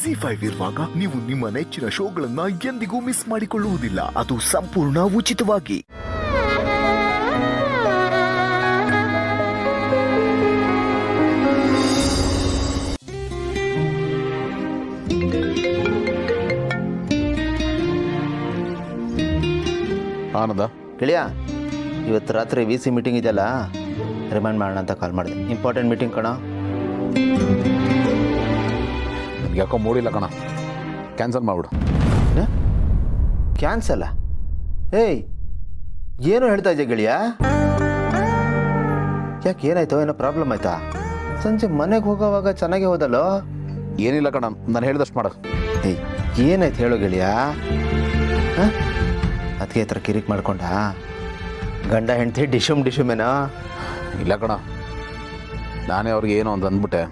ಜಿ5 ಇರುವಾಗ ನೀವು ನಿಮ್ಮ ನೆಚ್ಚಿನ ಶೋಗಳನ್ನ ಎಂದಿಗೂ ಮಿಸ್ ಮಾಡಿಕೊಳ್ಳುವುದಿಲ್ಲ. ಅದು ಸಂಪೂರ್ಣ ಉಚಿತವಾಗಿ. ಆನಂದ ಗೆಳೆಯ, ಇವತ್ತು ರಾತ್ರಿ VC ಮೀಟಿಂಗ್ ಇದೆಯಲ್ಲ, ರಿಮೈಂಡ್ ಮಾಡೋಣ ಅಂತ ಕಾಲ್ ಮಾಡಿದೆ. ಇಂಪಾರ್ಟೆಂಟ್ ಮೀಟಿಂಗ್ ಕಣ. ನನಗೆ ಯಾಕೋ ಮೂಡಿಲ್ಲ ಕಣ, ಕ್ಯಾನ್ಸಲ್ ಮಾಡಿಬಿಡು. ಕ್ಯಾನ್ಸಲ್ಲ? ಏಯ್, ಏನು ಹೇಳ್ತಾ ಇದೆಯಾ ಗೆಳೆಯ? ಯಾಕೆ, ಏನಾಯ್ತು? ಏನೋ ಪ್ರಾಬ್ಲಮ್ ಆಯ್ತಾ? ಸಂಜೆ ಮನೆಗೆ ಹೋಗೋವಾಗ ಚೆನ್ನಾಗೇ ಹೋದಲ್ಲೋ. ಏನಿಲ್ಲ ಕಣ, ನಾನು ಹೇಳ್ದಷ್ಟು ಮಾಡು. ಏಯ್, ಏನಾಯ್ತು ಹೇಳೋ ಗೆಳೆಯ? ಅದಕ್ಕೆ ಈ ಥರ ಕಿರಿಕ್ ಮಾಡ್ಕೊಂಡ? ಗಂಡ ಹೆಂಡತಿ ಡಿಶುಮೇನೋ? ಇಲ್ಲ ಕಣ, ನಾನೇ ಅವ್ರಿಗೆ ಏನೋ ಒಂದು ಅಂದ್ಬಿಟ್ಟೆ,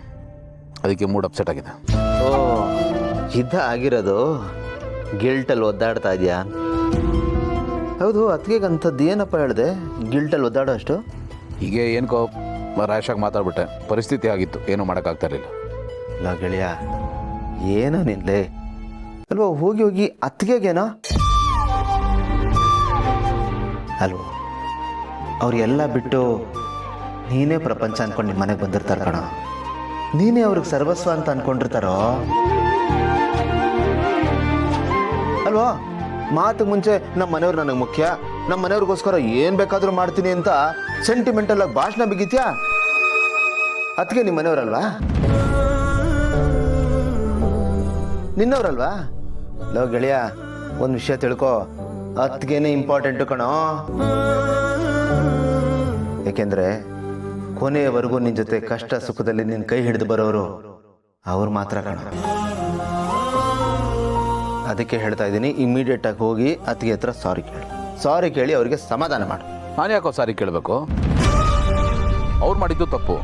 ಅದಕ್ಕೆ ಮೂಡ್ ಅಪ್ಸೆಟ್ ಆಗಿದೆ. ಓ, ಆಗಿರೋದು ಗಿಲ್ಟಲ್ಲಿ ಒದ್ದಾಡ್ತಾ ಇದೆಯಾ? ಹೌದು, ಅದಕ್ಕೆ ಅಂಥದ್ದು ಏನಪ್ಪ ಹೇಳಿದೆ ಗಿಲ್ಟಲ್ಲಿ ಒದ್ದಾಡೋ ಅಷ್ಟು? ಹೀಗೆ ಏನಕೋ ರ್ಯಾಶಾಗಿ ಮಾತಾಡ್ಬಿಟ್ಟೆ, ಪರಿಸ್ಥಿತಿ ಆಗಿತ್ತು, ಏನೂ ಮಾಡೋಕ್ಕಾಗ್ತಾ ಇರಲಿಲ್ಲ. ಇಲ್ಲ ಗೆಳೆಯ, ಏನೋ ನಿನ್ಲೆ ಅಲ್ವಾ? ಹೋಗಿ ಹೋಗಿ ಅತ್ತಿಗೆಗೇನೋ ಅಲ್ವೋ? ಅವ್ರಿಗೆಲ್ಲ ಬಿಟ್ಟು ನೀನೇ ಪ್ರಪಂಚ ಅಂದ್ಕೊಂಡು ನಿಮ್ಮ ಮನೆಗೆ ಬಂದಿರ್ತಾರೆ ಕಣ. ನೀನೇ ಅವ್ರಿಗೆ ಸರ್ವಸ್ವ ಅಂತ ಅಂದ್ಕೊಂಡಿರ್ತಾರೋ ಅಲ್ವಾ? ಮಾತು ಮುಂಚೆ ನಮ್ಮ ಮನೆಯವ್ರು ನನಗೆ ಮುಖ್ಯ, ನಮ್ಮ ಮನೆಯವ್ರಿಗೋಸ್ಕರ ಏನು ಬೇಕಾದರೂ ಮಾಡ್ತೀನಿ ಅಂತ ಸೆಂಟಿಮೆಂಟಲ್ ಆಗಿ ಭಾಷಣ ಬಿಗಿತ್ಯಾ? ಅದಕ್ಕೆ ನಿಮ್ಮ ಮನೆಯವರಲ್ವಾ? ನಿನ್ನವ್ರಲ್ವಾ? ಲೋ ಗೆಳೆಯ, ಒಂದು ವಿಷಯ ತಿಳ್ಕೊ, ಅತ್ತಿಗೆನೇ ಇಂಪಾರ್ಟೆಂಟು ಕಣೋ. ಯಾಕೆಂದ್ರೆ ಕೊನೆಯವರೆಗೂ ನಿನ್ನ ಜೊತೆ ಕಷ್ಟ ಸುಖದಲ್ಲಿ ನಿನ್ನ ಕೈ ಹಿಡಿದು ಬರೋರು ಅವ್ರು ಮಾತ್ರ ಕಣ. ಅದಕ್ಕೆ ಹೇಳ್ತಾ ಇದ್ದೀನಿ, ಇಮಿಡಿಯೇಟ್ ಆಗಿ ಹೋಗಿ ಅತ್ತಿಗೆ ಹತ್ರ ಸಾರಿ ಕೇಳಿ ಅವ್ರಿಗೆ ಸಮಾಧಾನ ಮಾಡು. ನಾನು ಯಾಕೋ ಸಾರಿ ಕೇಳಬೇಕು? ಅವ್ರು ಮಾಡಿದ್ದು ತಪ್ಪು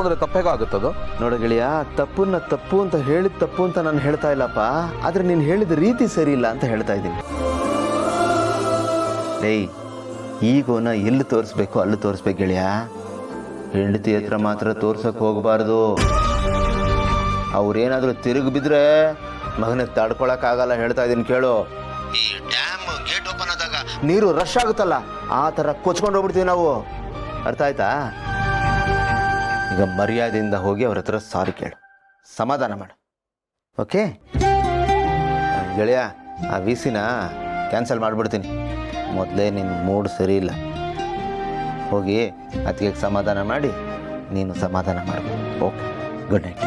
ಅಂದರೆ ತಪ್ಪೇಗ ಆಗುತ್ತದು? ನೋಡು ಗೆಳೆಯ, ತಪ್ಪನ್ನ ತಪ್ಪು ಅಂತ ಹೇಳಿದ ತಪ್ಪು ಅಂತ ನಾನು ಹೇಳ್ತಾ ಇಲ್ಲಪ್ಪ, ಆದ್ರೆ ನೀನು ಹೇಳಿದ ರೀತಿ ಸರಿ ಇಲ್ಲ ಅಂತ ಹೇಳ್ತಾ ಇದ್ದೀನಿ. ಏಯ್, ಈಗೋನ ಎಲ್ಲಿ ತೋರಿಸ್ಬೇಕು ಅಲ್ಲಿ ತೋರಿಸ್ಬೇಕು ಗೆಳೆಯ. ಹೆಂಡತಿ ಹತ್ರ ಮಾತ್ರ ತೋರ್ಸಕ್ ಹೋಗಬಾರ್ದು. ಅವ್ರೇನಾದ್ರೂ ತಿರುಗಿ ಬಿದ್ರೆ ಮಗನ ತಡ್ಕೊಳಕ್ಕಾಗಲ್ಲ. ಹೇಳ್ತಾ ಇದ್ದೀನಿ ಕೇಳು. ಈ ಡ್ಯಾಮ್ ಗೇಟ್ ಓಪನ್ ಆದಾಗ ನೀರು ರಶ್ ಆಗುತ್ತಲ್ಲ, ಆ ಥರ ಕೊಚ್ಕೊಂಡು ಹೋಗ್ಬಿಡ್ತೀವಿ ನಾವು. ಅರ್ಥ ಆಯ್ತಾ? ಈಗ ಮರ್ಯಾದೆಯಿಂದ ಹೋಗಿ ಅವ್ರ ಹತ್ರ ಸಾರಿ ಕೇಳು, ಸಮಾಧಾನ ಮಾಡು. ಓಕೆ ಗೆಳೆಯ, ಆ VCನ ಕ್ಯಾನ್ಸಲ್ ಮಾಡಿಬಿಡ್ತೀನಿ. ಮೊದಲೇ ನಿನ್ನ ಮೂಡ್ ಸರಿ ಇಲ್ಲ. ಹೋಗಿ ಅದಕ್ಕೆ ಸಮಾಧಾನ ಮಾಡಿ ನೀನು ಸಮಾಧಾನ ಮಾಡಬೇಕು. Okay, good night.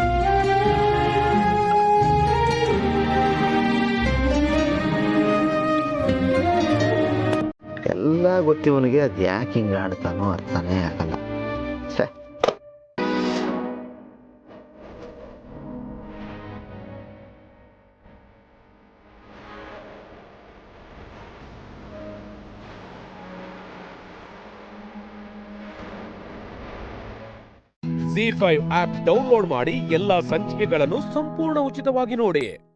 ಎಲ್ಲ ಗೊತ್ತಿವನಿಗೆ ಅದು ಯಾಕೆ ಹಿಂಗೆ ಆಡ್ತಾನೋ ಅರ್ಥನೇ ಆಗಲ್ಲ. ಛೇ, ಜಿ5 ಆಪ್ ಡೌನ್ಲೋಡ್ ಮಾಡಿ ಎಲ್ಲಾ ಸಂಚಿಕೆಗಳನ್ನು ಸಂಪೂರ್ಣ ಉಚಿತವಾಗಿ ನೋಡಿ.